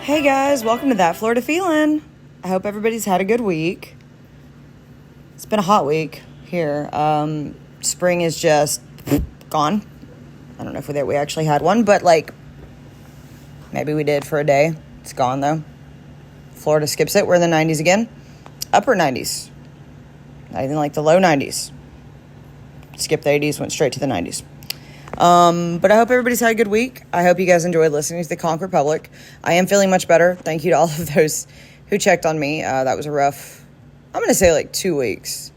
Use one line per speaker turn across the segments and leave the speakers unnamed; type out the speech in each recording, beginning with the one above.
Hey guys, welcome to That Florida Feelin'. I hope everybody's had a good week. It's been a hot week here. Spring is just gone. I don't know if we actually had one, but maybe we did for a day. It's gone though. Florida skips it. We're in the 90s again. Upper 90s. Not even like the low 90s. Skipped the 80s, went straight to the 90s. But I hope everybody's had a good week. I hope you guys enjoyed listening to the Conk Republic. I am feeling much better. Thank you to all of those who checked on me. That was a rough, I'm going to say 2 weeks.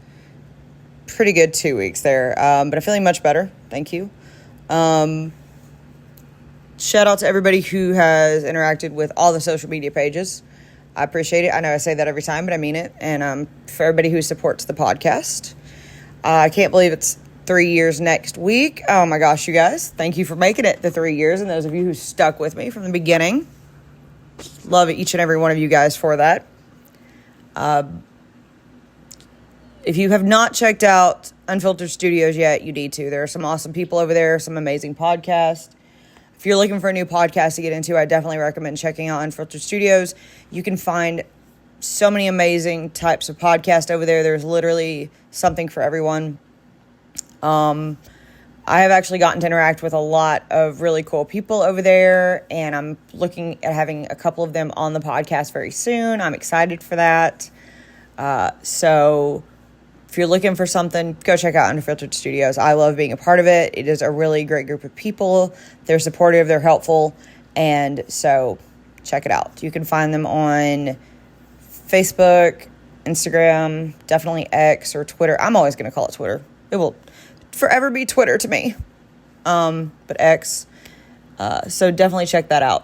Pretty good 2 weeks there. But I'm feeling much better. Thank you. Shout out to everybody who has interacted with all the social media pages. I appreciate it. I know I say that every time, but I mean it. And for everybody who supports the podcast. I can't believe it's 3 years next week. Oh my gosh, you guys. Thank you for making it the 3 years. And those of you who stuck with me from the beginning. Love each and every one of you guys for that. If you have not checked out Unfiltered Studios yet, you need to. There are some awesome people over there, some amazing podcasts. If you're looking for a new podcast to get into, I definitely recommend checking out Unfiltered Studios. You can find so many amazing types of podcasts over there. There's literally something for everyone. I have actually gotten to interact with a lot of really cool people over there, and I'm looking at having a couple of them on the podcast very soon. I'm excited for that. So if you're looking for something, go check out Unfiltered Studios. I love being a part of it. It is a really great group of people. They're supportive, they're helpful, and so check it out. You can find them on Facebook, Instagram, definitely X or Twitter. I'm always going to call it Twitter. It will forever be Twitter to me. But X. So definitely check that out.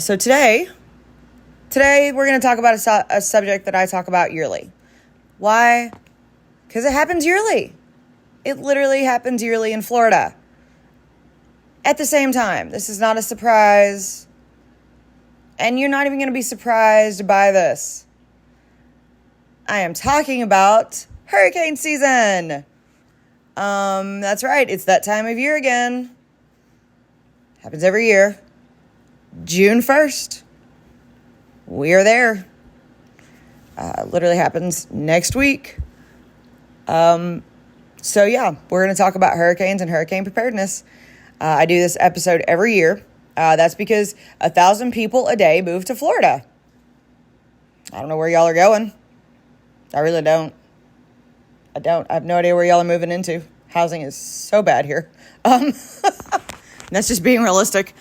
So today we're going to talk about a subject that I talk about yearly. Why? Because it happens yearly. It literally happens yearly in Florida. At the same time, this is not a surprise. And you're not even going to be surprised by this. I am talking about hurricane season. That's right. It's that time of year again. Happens every year. June 1st. We are there. Literally happens next week. So yeah, we're going to talk about hurricanes and hurricane preparedness. I do this episode every year. That's because 1,000 people a day move to Florida. I don't know where y'all are going. I really don't. I have no idea where y'all are moving into. Housing is so bad here. That's just being realistic.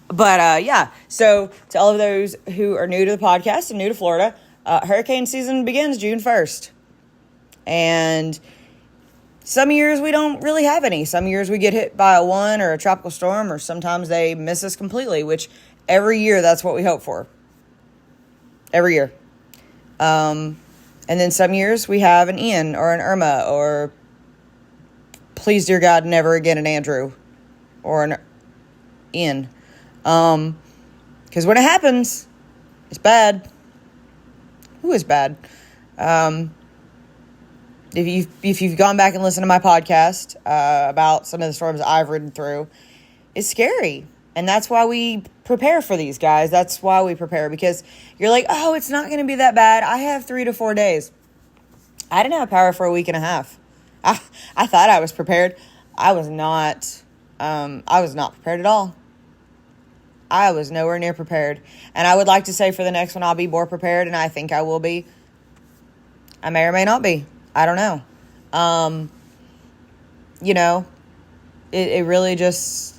But yeah, so to all of those who are new to the podcast and new to Florida, hurricane season begins June 1st. And some years we don't really have any. Some years we get hit by a one or a tropical storm, or sometimes they miss us completely, which every year that's what we hope for. Every year. And then some years we have an Ian or an Irma, or please, dear God, never again an Andrew or an Ian. Because when it happens, it's bad. Who is bad? If you've gone back and listened to my podcast about some of the storms I've ridden through, it's scary. And that's why we prepare for these, guys. That's why we prepare, because you're like, oh, it's not going to be that bad. I have 3 to 4 days. I didn't have power for a week and a half. I thought I was prepared. I was not. I was not prepared at all. I was nowhere near prepared. And I would like to say for the next one, I'll be more prepared, and I think I will be. I may or may not be. I don't know. It really just,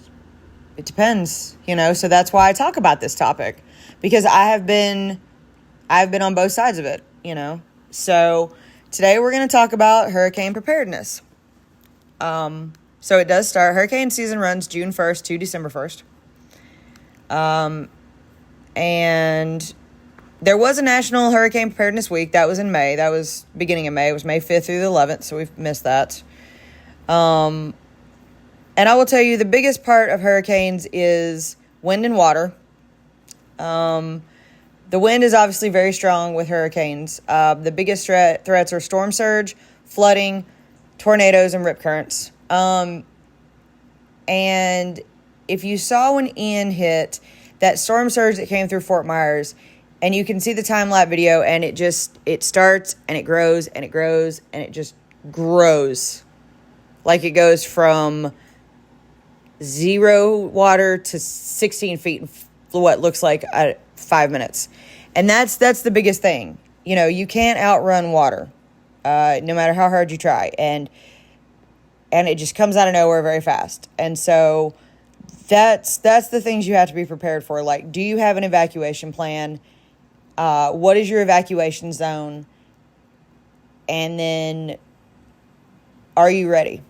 it depends, so that's why I talk about this topic, because I've been on both sides of it, so today we're going to talk about hurricane preparedness. So it does start, hurricane season runs June 1st to December 1st. And there was a National Hurricane Preparedness Week. That was in May. That was beginning of May. It was May 5th through the 11th, so we've missed that. And I will tell you, the biggest part of hurricanes is wind and water. The wind is obviously very strong with hurricanes. The biggest threats are storm surge, flooding, tornadoes, and rip currents. And if you saw when Ian hit, that storm surge that came through Fort Myers, and you can see the time-lapse video, and it starts, and it grows, and it grows, and it just grows. Like it goes from 0 water to 16 feet in what looks like 5 minutes. And that's the biggest thing. You know, you can't outrun water, no matter how hard you try. And it just comes out of nowhere very fast. And so that's the things you have to be prepared for. Like, do you have an evacuation plan? What is your evacuation zone? And then, are you ready?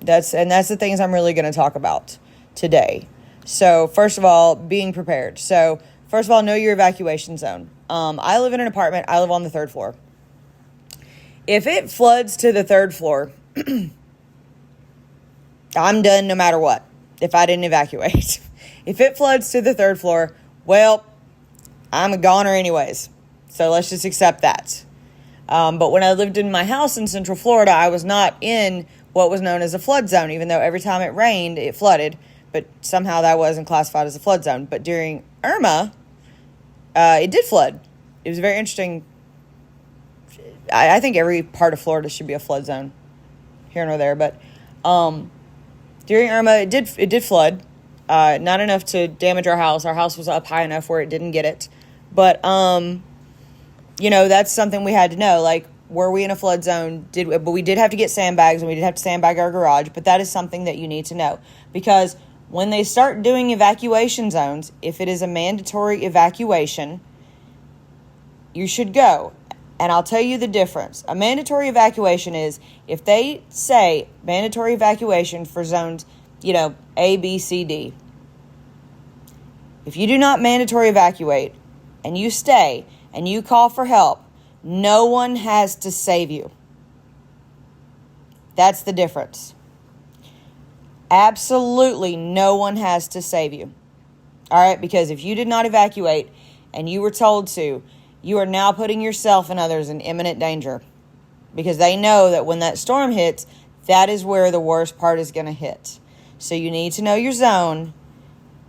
That's the things I'm really going to talk about today. So first of all, being prepared. So first of all, know your evacuation zone. I live in an apartment. I live on the 3rd floor. If it floods to the 3rd floor, I'm done no matter what, if I didn't evacuate. If it floods to the 3rd floor, well, I'm a goner anyways. So let's just accept that. But when I lived in my house in Central Florida, I was not in what was known as a flood zone, even though every time it rained, it flooded. But somehow that wasn't classified as a flood zone. But during Irma, it did flood. It was very interesting. I think every part of Florida should be a flood zone, here nor there. But during Irma, it did flood. Not enough to damage our house. Our house was up high enough where it didn't get it. But, you know, that's something we had to know. Like, were we in a flood zone? But we did have to get sandbags, and we did have to sandbag our garage. But that is something that you need to know. Because when they start doing evacuation zones, if it is a mandatory evacuation, you should go. And I'll tell you the difference. A mandatory evacuation is if they say mandatory evacuation for zones, you know, A, B, C, D. If you do not mandatory evacuate and you stay and you call for help, no one has to save you. That's the difference. Absolutely no one has to save you. All right? Because if you did not evacuate and you were told to, you are now putting yourself and others in imminent danger. Because they know that when that storm hits, that is where the worst part is going to hit. So you need to know your zone,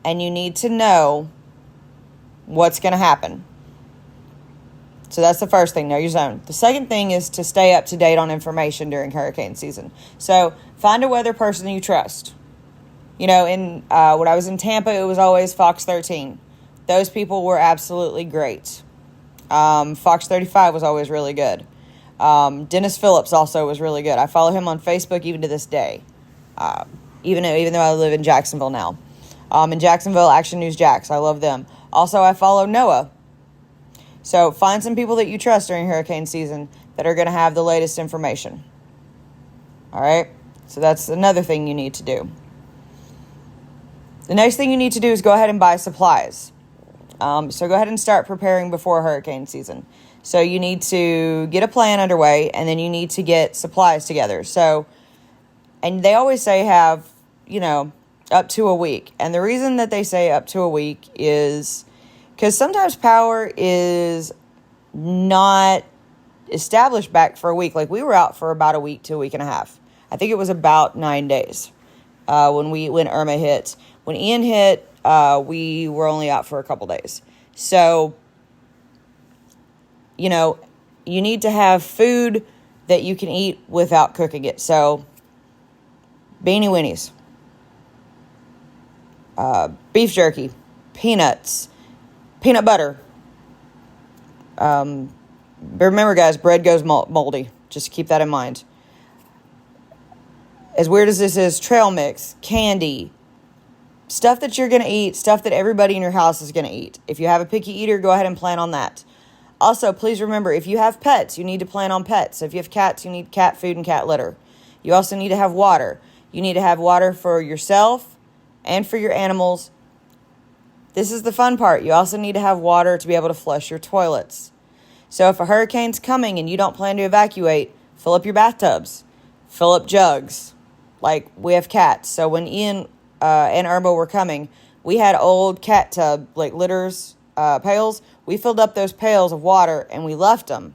and you need to know what's going to happen. So that's the first thing, know your zone. The second thing is to stay up to date on information during hurricane season. So find a weather person you trust. You know, when I was in Tampa, it was always Fox 13. Those people were absolutely great. Fox 35 was always really good. Dennis Phillips also was really good. I follow him on Facebook even to this day. Even though I live in Jacksonville now. In Jacksonville, Action News Jax. I love them. Also, I follow NOAA. So find some people that you trust during hurricane season that are going to have the latest information. All right? So that's another thing you need to do. The next thing you need to do is go ahead and buy supplies. So go ahead and start preparing before hurricane season. So you need to get a plan underway, and then you need to get supplies together. So, and they always say have, you know, up to a week. And the reason that they say up to a week is because sometimes power is not established back for a week. Like we were out for about a week to a week and a half. I think it was about 9 days when Irma hit. When Ian hit, we were only out for a couple days. So, you know, you need to have food that you can eat without cooking it. So, beanie weenies, beef jerky, peanuts, peanut butter. But remember, guys, bread goes moldy. Just keep that in mind. As weird as this is, trail mix, candy, stuff that you're going to eat, stuff that everybody in your house is going to eat. If you have a picky eater, go ahead and plan on that. Also, please remember, if you have pets, you need to plan on pets. If you have cats, you need cat food and cat litter. You also need to have water. You need to have water for yourself and for your animals. This is the fun part. You also need to have water to be able to flush your toilets. So if a hurricane's coming and you don't plan to evacuate, fill up your bathtubs. Fill up jugs. Like, we have cats. So when Ian and Irma were coming, we had old cat tub, like litters, pails. We filled up those pails of water and we left them.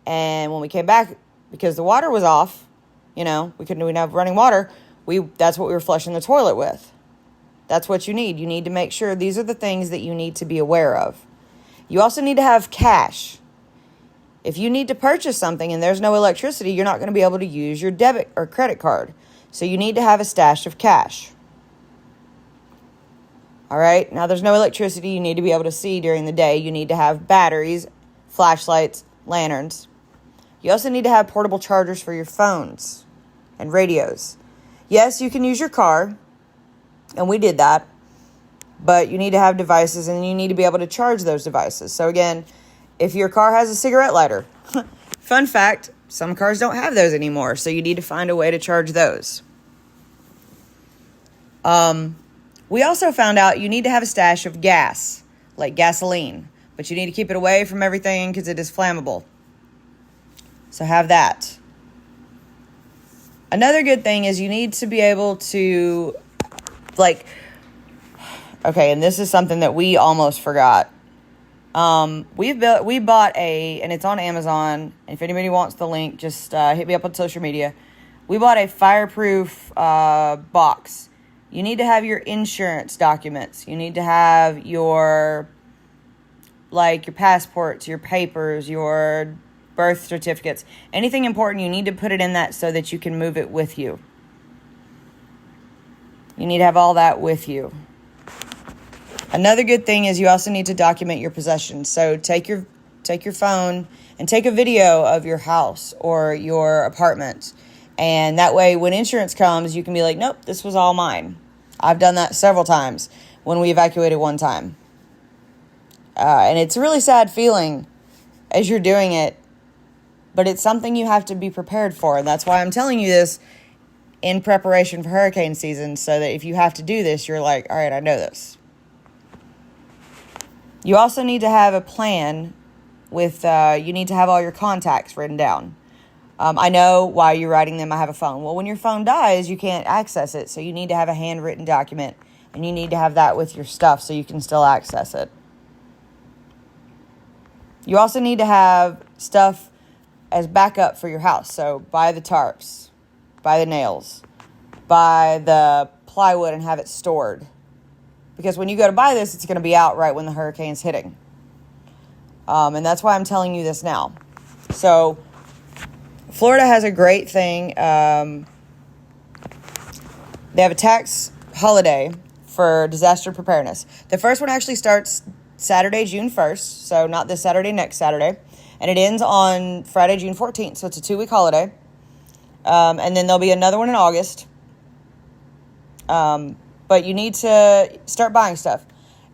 And when we came back, because the water was off, you know, we didn't have running water, that's what we were flushing the toilet with. That's what you need. You need to make sure these are the things that you need to be aware of. You also need to have cash. If you need to purchase something and there's no electricity, you're not going to be able to use your debit or credit card. So you need to have a stash of cash. All right. Now there's no electricity. You need to be able to see during the day. You need to have batteries, flashlights, lanterns. You also need to have portable chargers for your phones and radios. Yes, you can use your car, and we did that, but you need to have devices, and you need to be able to charge those devices. So again, if your car has a cigarette lighter, fun fact, some cars don't have those anymore, so you need to find a way to charge those. We also found out you need to have a stash of gas, like gasoline, but you need to keep it away from everything because it is flammable. So have that. Another good thing is you need to be able to, and this is something that we almost forgot. We bought and it's on Amazon. If anybody wants the link, just hit me up on social media. We bought a fireproof box. You need to have your insurance documents. You need to have your passports, your papers, your birth certificates. Anything important, you need to put it in that so that you can move it with you. You need to have all that with you. Another good thing is you also need to document your possessions. So take your phone and take a video of your house or your apartment. And that way, when insurance comes, you can be like, nope, this was all mine. I've done that several times when we evacuated one time. And it's a really sad feeling as you're doing it, but it's something you have to be prepared for. And that's why I'm telling you this in preparation for hurricane season, so that if you have to do this, you're like, all right, I know this. You also need to have a plan with, you need to have all your contacts written down. I know why you're writing them, I have a phone. Well, when your phone dies, you can't access it. So you need to have a handwritten document, and you need to have that with your stuff so you can still access it. You also need to have stuff as backup for your house. So buy the tarps, buy the nails, buy the plywood and have it stored. Because when you go to buy this, it's going to be out right when the hurricane's hitting. And that's why I'm telling you this now. So Florida has a great thing. They have a tax holiday for disaster preparedness. The first one actually starts Saturday, June 1st. So not this Saturday, next Saturday. And it ends on Friday, June 14th. So it's a 2-week holiday. And then there'll be another one in August. But you need to start buying stuff.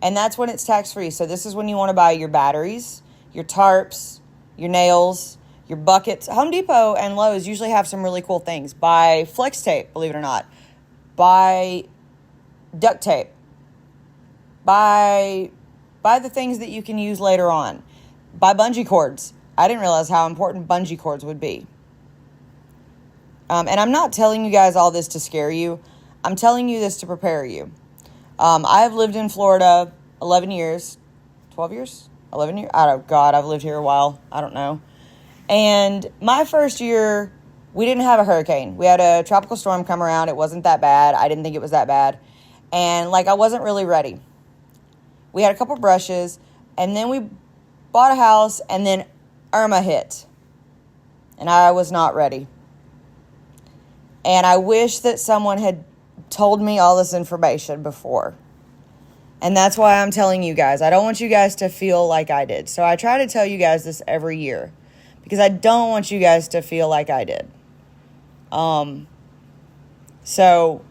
And that's when it's tax-free. So this is when you want to buy your batteries, your tarps, your nails, your buckets. Home Depot and Lowe's usually have some really cool things. Buy flex tape, believe it or not. Buy duct tape. Buy the things that you can use later on. Buy bungee cords. I didn't realize how important bungee cords would be. And I'm not telling you guys all this to scare you. I'm telling you this to prepare you. I've lived in Florida 11 years. 12 years? 11 years? I've lived here a while. I don't know. And my first year, we didn't have a hurricane. We had a tropical storm come around. It wasn't that bad. I didn't think it was that bad. And I wasn't really ready. We had a couple brushes, and then we bought a house, and then Irma hit. And I was not ready. And I wish that someone had told me all this information before. And that's why I'm telling you guys. I don't want you guys to feel like I did. So I try to tell you guys this every year, because I don't want you guys to feel like I did. So,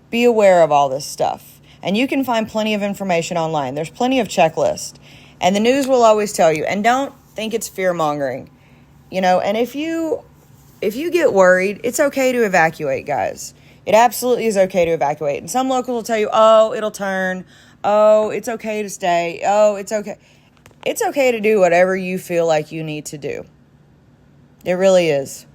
be aware of all this stuff. And you can find plenty of information online. There's plenty of checklists. And the news will always tell you. And don't think it's fear-mongering. And if you get worried, it's okay to evacuate, guys. It absolutely is okay to evacuate. And some locals will tell you, oh, it'll turn. Oh, it's okay to stay. Oh, it's okay. It's okay to do whatever you feel like you need to do. It really is.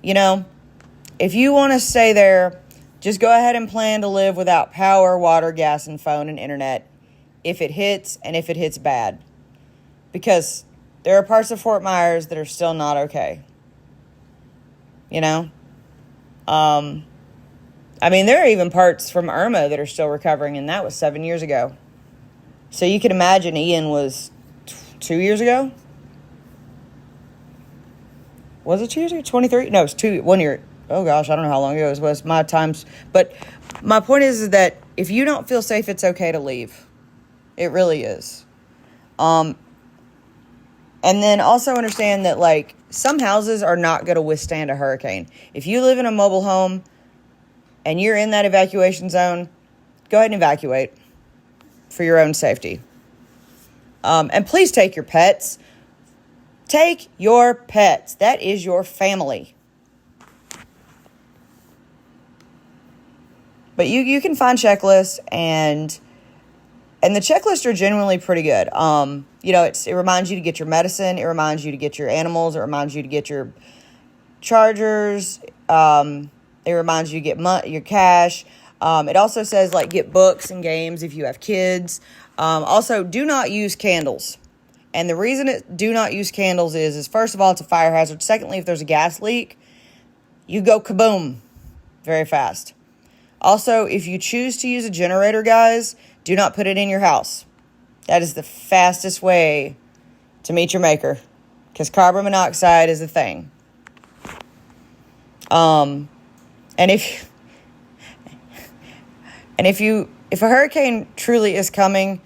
If you want to stay there, just go ahead and plan to live without power, water, gas, and phone and internet if it hits, and if it hits bad. Because there are parts of Fort Myers that are still not okay. I mean, there are even parts from Irma that are still recovering, and that was 7 years ago. So you can imagine Ian was 2 years ago? Was it 2 years ago? 23? No, it's 1 year. Oh, gosh, I don't know how long ago it was. My times. But my point is that if you don't feel safe, it's okay to leave. It really is. And then also understand that, like, some houses are not going to withstand a hurricane. If you live in a mobile home and you're in that evacuation zone, go ahead and evacuate for your own safety. And please take your pets. Take your pets. That is your family. But you can find checklists, and the checklists are genuinely pretty good. It reminds you to get your medicine. It reminds you to get your animals. It reminds you to get your chargers. It reminds you to get your cash. It also says, like, get books and games if you have kids. Also, do not use candles. And the reason do not use candles is first of all, it's a fire hazard. Secondly, if there's a gas leak, you go kaboom very fast. Also, if you choose to use a generator, guys, do not put it in your house. That is the fastest way to meet your maker, because carbon monoxide is a thing. And if a hurricane truly is coming,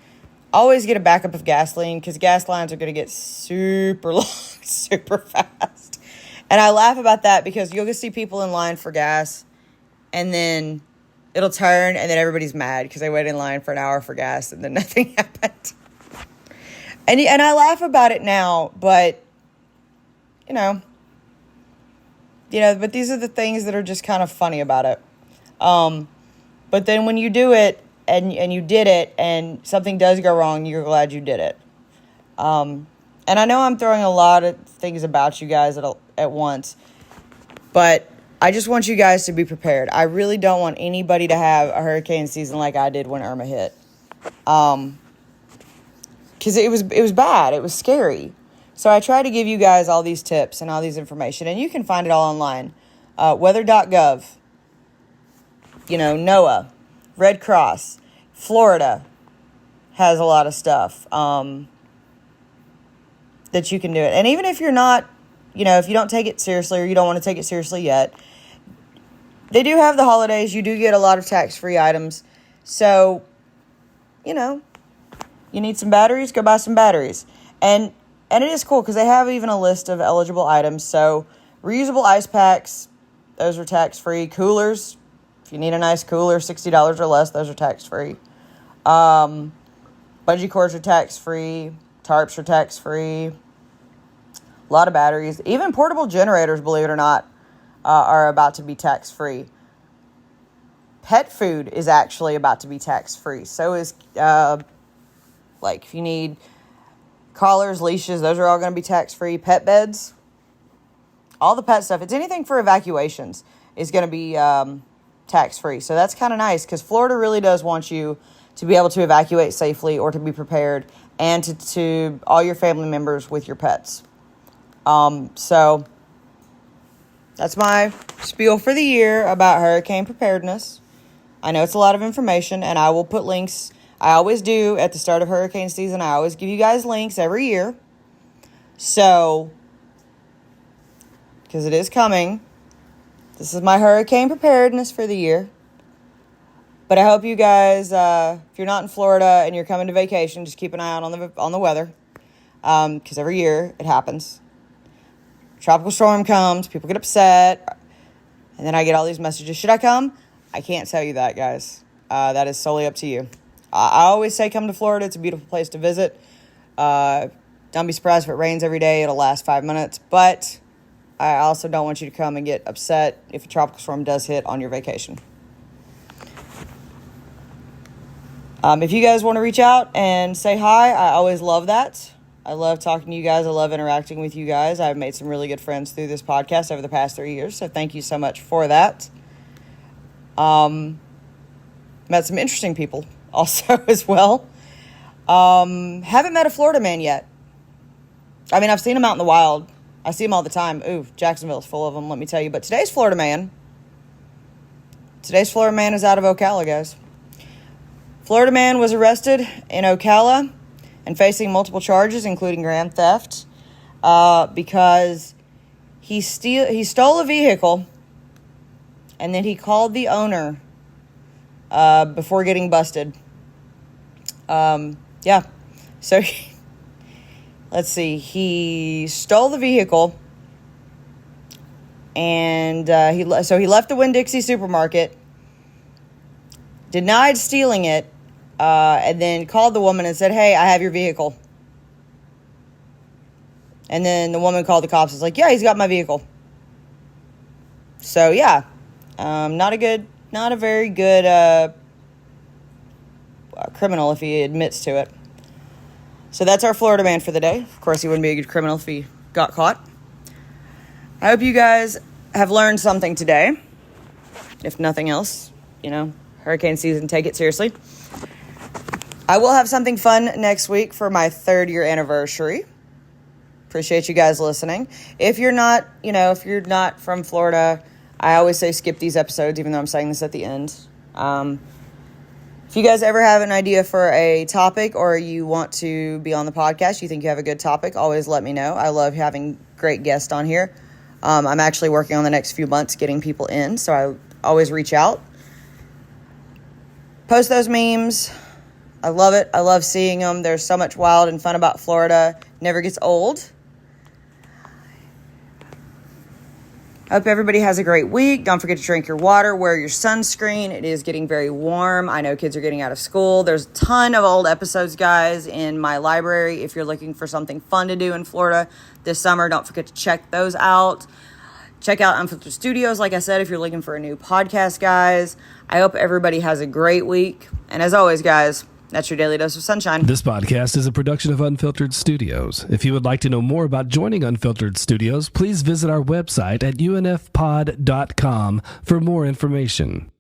always get a backup of gasoline, because gas lines are going to get super long, super fast. And I laugh about that because you'll see people in line for gas, and then it'll turn, and then everybody's mad because they waited in line for an hour for gas, and then nothing happened. And I laugh about it now, but, but these are the things that are just kind of funny about it. But then when you do it, and you did it, and something does go wrong, you're glad you did it. And I know I'm throwing a lot of things about you guys at once, but I just want you guys to be prepared. I really don't want anybody to have a hurricane season like I did when Irma hit. Because it was bad. It was scary. So I try to give you guys all these tips and all these information, and you can find it all online. Weather.gov, NOAA, Red Cross, Florida has a lot of stuff that you can do it. And even if you're not, if you don't take it seriously, or you don't want to take it seriously yet, they do have the holidays. You do get a lot of tax-free items. So, you need some batteries, go buy some batteries. And it is cool because they have even a list of eligible items. So, reusable ice packs, those are tax-free. Coolers, if you need a nice cooler, $60 or less, those are tax-free. Bungee cords are tax-free. Tarps are tax-free. A lot of batteries. Even portable generators, believe it or not, are about to be tax-free. Pet food is actually about to be tax-free. So is, if you need collars, leashes, those are all going to be tax-free. Pet beds, all the pet stuff. It's anything for evacuations is going to be tax-free. So that's kind of nice, because Florida really does want you to be able to evacuate safely, or to be prepared, and to all your family members with your pets. So that's my spiel for the year about hurricane preparedness. I know it's a lot of information, and I will put links. I always do at the start of hurricane season. I always give you guys links every year. So, because it is coming, this is my hurricane preparedness for the year. But I hope you guys, if you're not in Florida and you're coming to vacation, just keep an eye out on the weather, because every year it happens. Tropical storm comes, people get upset, and then I get all these messages. Should I come? I can't tell you that, guys. That is solely up to you. I always say come to Florida. It's a beautiful place to visit. Don't be surprised if it rains every day. It'll last 5 minutes. But I also don't want you to come and get upset if a tropical storm does hit on your vacation. If you guys want to reach out and say hi, I always love that. I love talking to you guys. I love interacting with you guys. I've made some really good friends through this podcast over the past 3 years, so thank you so much for that. Met some interesting people also as well. Haven't met a Florida man yet. I mean, I've seen them out in the wild. I see them all the time. Ooh, Jacksonville is full of them, let me tell you. But today's Florida man today's Florida man is out of Ocala, guys. Florida man was arrested in Ocala and facing multiple charges, including grand theft, because he stole a vehicle and then he called the owner before getting busted. Yeah. So let's see. He stole the vehicle, and he left the Winn-Dixie supermarket, denied stealing it, and then called the woman and said, "Hey, I have your vehicle." And then the woman called the cops. It's like, "Yeah, he's got my vehicle." So yeah, not a very good criminal if he admits to it. So that's our Florida man for the day. Of course, he wouldn't be a good criminal if he got caught. I hope you guys have learned something today. If nothing else, hurricane season, take it seriously. I will have something fun next week for my 3rd year anniversary. Appreciate you guys listening. If you're not from Florida, I always say skip these episodes, even though I'm saying this at the end. If you guys ever have an idea for a topic or you want to be on the podcast, you think you have a good topic, always let me know. I love having great guests on here. I'm actually working on the next few months getting people in, so I always reach out. Post those memes. I love it. I love seeing them. There's so much wild and fun about Florida. Never gets old. I hope everybody has a great week. Don't forget to drink your water, wear your sunscreen. It is getting very warm. I know kids are getting out of school. There's a ton of old episodes, guys, in my library. If you're looking for something fun to do in Florida this summer, don't forget to check those out. Check out Unfiltered Studios, like I said, if you're looking for a new podcast, guys. I hope everybody has a great week. And as always, guys, that's your daily dose of sunshine.
This podcast is a production of Unfiltered Studios. If you would like to know more about joining Unfiltered Studios, please visit our website at unfpod.com for more information.